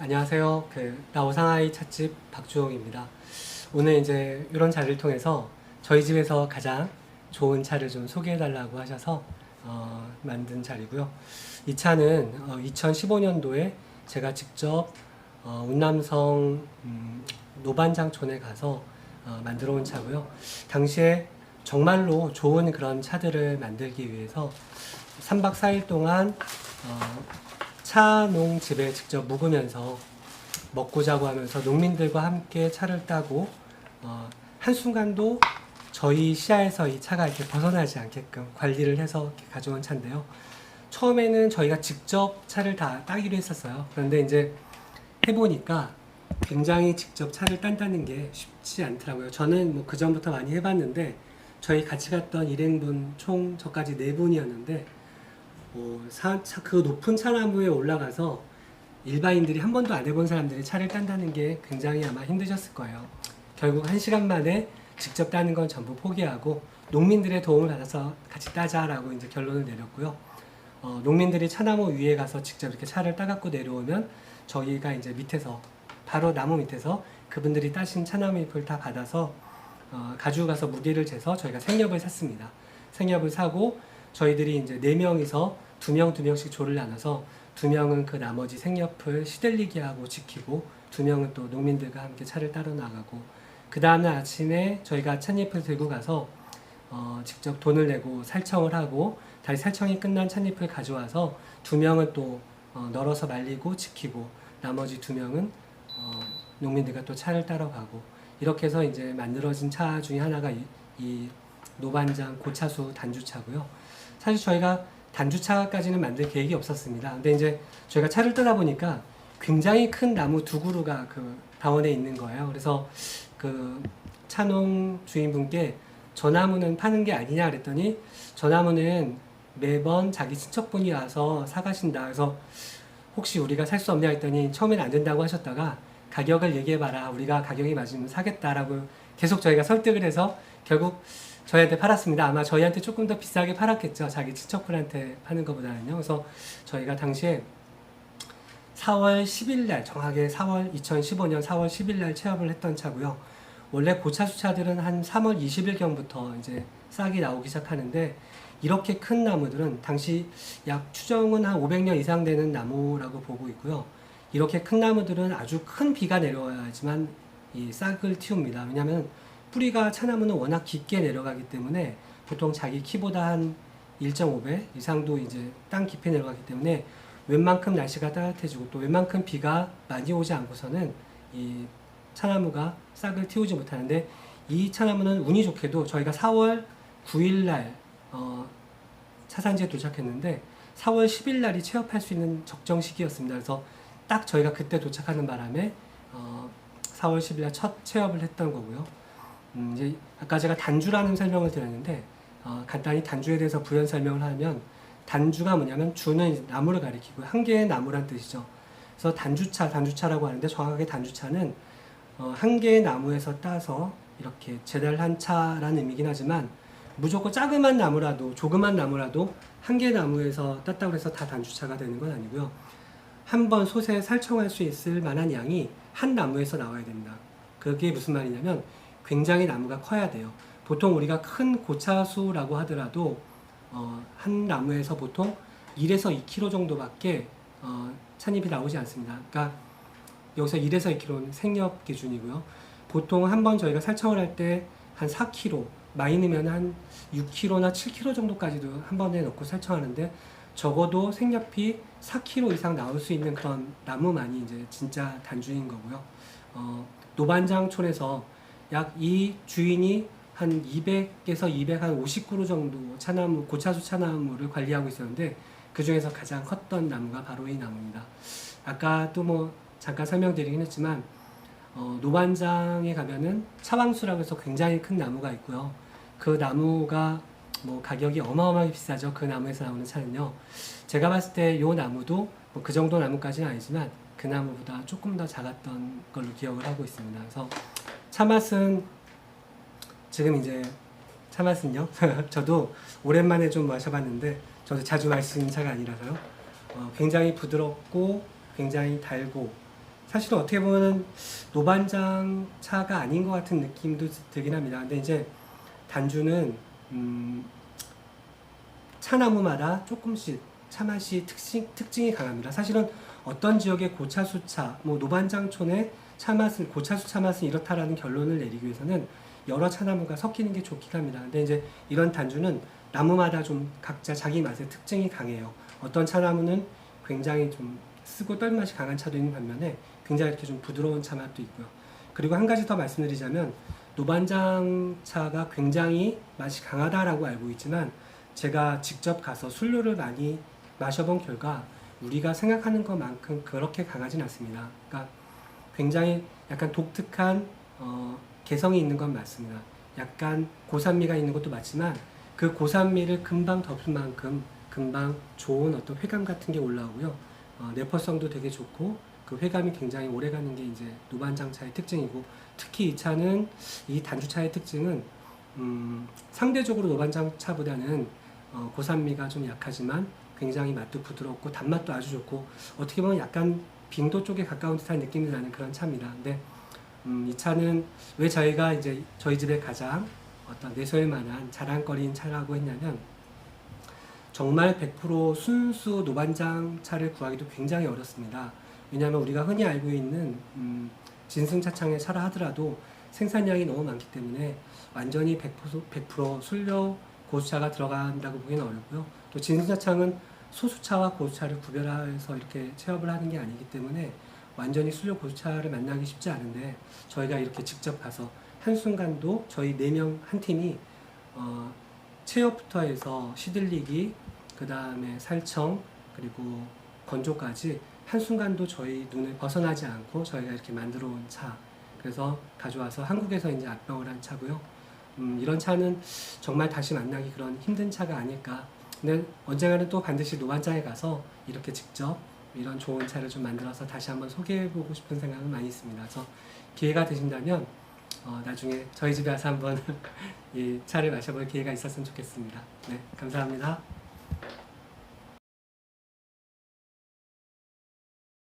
안녕하세요. 나오상아이 찻집 박주홍입니다. 오늘 이제 이런 자리를 통해서 저희 집에서 가장 좋은 차를 좀 소개해달라고 하셔서 만든 자리고요. 이 차는 2015년도에 제가 직접 운남성 노반장촌에 가서 만들어 온 차고요. 당시에 정말로 좋은 그런 차들을 만들기 위해서 3박 4일 동안 차농집에 직접 묵으면서 먹고 자고 하면서 농민들과 함께 차를 따고 한순간도 저희 시야에서 이 차가 이렇게 벗어나지 않게끔 관리를 해서 이렇게 가져온 차인데요. 처음에는 저희가 직접 차를 다 따기로 했었어요. 그런데 이제 해보니까 굉장히 직접 차를 딴다는 게 쉽지 않더라고요. 저는 뭐 그전부터 많이 해봤는데 저희 같이 갔던 일행분 총 저까지 4분이었는데 그 높은 차나무에 올라가서 일반인들이 한 번도 안 해본 사람들이 차를 딴다는 게 굉장히 아마 힘드셨을 거예요. 결국 1시간 만에 직접 따는 건 전부 포기하고 농민들의 도움을 받아서 같이 따자라고 이제 결론을 내렸고요. 농민들이 차나무 위에 가서 직접 이렇게 차를 따갖고 내려오면 저희가 이제 밑에서 바로 나무 밑에서 그분들이 따신 차나무 잎을 다 받아서 가지고 가서 무게를 재서 저희가 생렵을 샀습니다. 생렵을 사고 저희들이 이제 4명이서 2명씩 조를 나눠서 2명은 그 나머지 생렵을 시들리게 하고 지키고 2명은 또 농민들과 함께 차를 따러 나가고 그 다음날 아침에 저희가 찻잎을 들고 가서 직접 돈을 내고 살청을 하고 다시 살청이 끝난 찻잎을 가져와서 2명은 또 널어서 말리고 지키고 나머지 2명은 농민들과 또 차를 따러 가고 이렇게 해서 이제 만들어진 차 중에 하나가 이 노반장 고차수 단주차고요. 사실 저희가 단주차까지는 만들 계획이 없었습니다. 근데 이제 저희가 차를 뜨다 보니까 굉장히 큰 나무 2그루가 그 방원에 있는 거예요. 그래서 그 차농 주인분께 저 나무는 파는 게 아니냐 그랬더니 저 나무는 매번 자기 친척분이 와서 사가신다. 그래서 혹시 우리가 살 수 없냐 했더니 처음엔 안 된다고 하셨다가 가격을 얘기해봐라. 우리가 가격이 맞으면 사겠다라고 계속 저희가 설득을 해서 결국 저희한테 팔았습니다. 아마 저희한테 조금 더 비싸게 팔았겠죠. 자기 친척분한테 파는 것보다는요. 그래서 저희가 당시에 4월 10일 날 정확하게 2015년 4월 10일 날 체험을 했던 차고요. 원래 고차수 차들은 한 3월 20일경부터 이제 싹이 나오기 시작하는데 이렇게 큰 나무들은 당시 약 추정은 한 500년 이상 되는 나무라고 보고 있고요. 이렇게 큰 나무들은 아주 큰 비가 내려와야지만 이 싹을 틔웁니다. 왜냐하면 뿌리가 차나무는 워낙 깊게 내려가기 때문에 보통 자기 키보다 한 1.5배 이상도 이제 땅 깊이 내려가기 때문에 웬만큼 날씨가 따뜻해지고 또 웬만큼 비가 많이 오지 않고서는 이 차나무가 싹을 틔우지 못하는데 이 차나무는 운이 좋게도 저희가 4월 9일 날 차산지에 도착했는데 4월 10일 날이 체업할 수 있는 적정 시기였습니다. 그래서 딱 저희가 그때 도착하는 바람에 4월 10일 날 첫 체업을 했던 거고요. 이제 아까 제가 단주라는 설명을 드렸는데 간단히 단주에 대해서 부연 설명을 하면 단주가 뭐냐면 주는 나무를 가리키고 한 개의 나무란 뜻이죠. 그래서 단주차라고 하는데 정확하게 단주차는 한 개의 나무에서 따서 이렇게 재달한 차라는 의미긴 하지만 무조건 조그만 나무라도 한 개의 나무에서 땄다고 해서 다 단주차가 되는 건 아니고요. 한 번 솥에 살청할 수 있을 만한 양이 한 나무에서 나와야 됩니다. 그게 무슨 말이냐면 굉장히 나무가 커야 돼요. 보통 우리가 큰 고차수라고 하더라도 한 나무에서 보통 1에서 2kg 정도밖에 찻잎이 나오지 않습니다. 그러니까 여기서 1에서 2kg는 생렵 기준이고요. 보통 한 번 저희가 살청을 할 때 한 4kg, 많이 넣으면 한 6kg나 7kg 정도까지도 한 번에 넣고 살청하는데 적어도 생렵이 4kg 이상 나올 수 있는 그런 나무만이 이제 진짜 단주인 거고요. 노반장촌에서 약 이 주인이 한 200에서 250그루 정도 차나무, 고차수 차나무를 관리하고 있었는데 그 중에서 가장 컸던 나무가 바로 이 나무입니다. 아까 또 뭐 잠깐 설명드리긴 했지만 노반장에 가면은 차왕수라고 해서 굉장히 큰 나무가 있고요. 그 나무가 뭐 가격이 어마어마하게 비싸죠. 그 나무에서 나오는 차는요. 제가 봤을 때 이 나무도 뭐 그 정도 나무까지는 아니지만 그 나무보다 조금 더 작았던 걸로 기억을 하고 있습니다. 그래서 차맛은 지금 이제 차맛은요. 저도 오랜만에 좀 마셔봤는데 저도 자주 마실 수 있는 차가 아니라서요. 굉장히 부드럽고 굉장히 달고 사실은 어떻게 보면 노반장 차가 아닌 것 같은 느낌도 들긴 합니다. 근데 이제 단주는 차나무마다 조금씩 차 맛이 특징이 강합니다. 사실은 어떤 지역의 고차수차, 뭐 노반장촌의 차 맛은 고차수 차 맛은 이렇다라는 결론을 내리기 위해서는 여러 차나무가 섞이는 게 좋긴 합니다. 근데 이제 이런 단주는 나무마다 좀 각자 자기 맛의 특징이 강해요. 어떤 차나무는 굉장히 좀 쓰고 떨 맛이 강한 차도 있는 반면에 굉장히 이렇게 좀 부드러운 차 맛도 있고요. 그리고 한 가지 더 말씀드리자면 노반장 차가 굉장히 맛이 강하다라고 알고 있지만 제가 직접 가서 술료를 많이 마셔본 결과 우리가 생각하는 것만큼 그렇게 강하진 않습니다. 그러니까 굉장히 약간 독특한 개성이 있는 건 맞습니다. 약간 고산미가 있는 것도 맞지만 그 고산미를 금방 덮을 만큼 금방 좋은 어떤 회감 같은 게 올라오고요. 내포성도 되게 좋고 그 회감이 굉장히 오래가는 게 이제 노반장차의 특징이고 특히 이 차는 이 단주차의 특징은 상대적으로 노반장차보다는 고산미가 좀 약하지만 굉장히 맛도 부드럽고 단맛도 아주 좋고 어떻게 보면 약간 빙도 쪽에 가까운 듯한 느낌이 나는 그런 차입니다. 근데 이 차는 왜 저희가 이제 저희 집에 가장 어떤 내세울 만한 자랑거리인 차라고 했냐면 정말 100% 순수 노반장 차를 구하기도 굉장히 어렵습니다. 왜냐하면 우리가 흔히 알고 있는 진승차창의 차라 하더라도 생산량이 너무 많기 때문에 완전히 100% 술료 고수차가 들어간다고 보기는 어렵고요. 또 진승차창은 소수차와 고수차를 구별해서 이렇게 체험을 하는 게 아니기 때문에 완전히 술료 고수차를 만나기 쉽지 않은데 저희가 이렇게 직접 가서 한순간도 저희 4명 한 팀이 체업부터 해서 시들리기, 그 다음에 살청, 그리고 건조까지 한순간도 저희 눈을 벗어나지 않고 저희가 이렇게 만들어 온 차. 그래서 가져와서 한국에서 이제 압병을 한 차고요. 이런 차는 정말 다시 만나기 그런 힘든 차가 아닐까. 근데 언젠가는 또 반드시 노반장에 가서 이렇게 직접 이런 좋은 차를 좀 만들어서 다시 한번 소개해보고 싶은 생각은 많이 있습니다. 그래서 기회가 되신다면 나중에 저희 집에 와서 한번 이 차를 마셔볼 기회가 있었으면 좋겠습니다. 네, 감사합니다.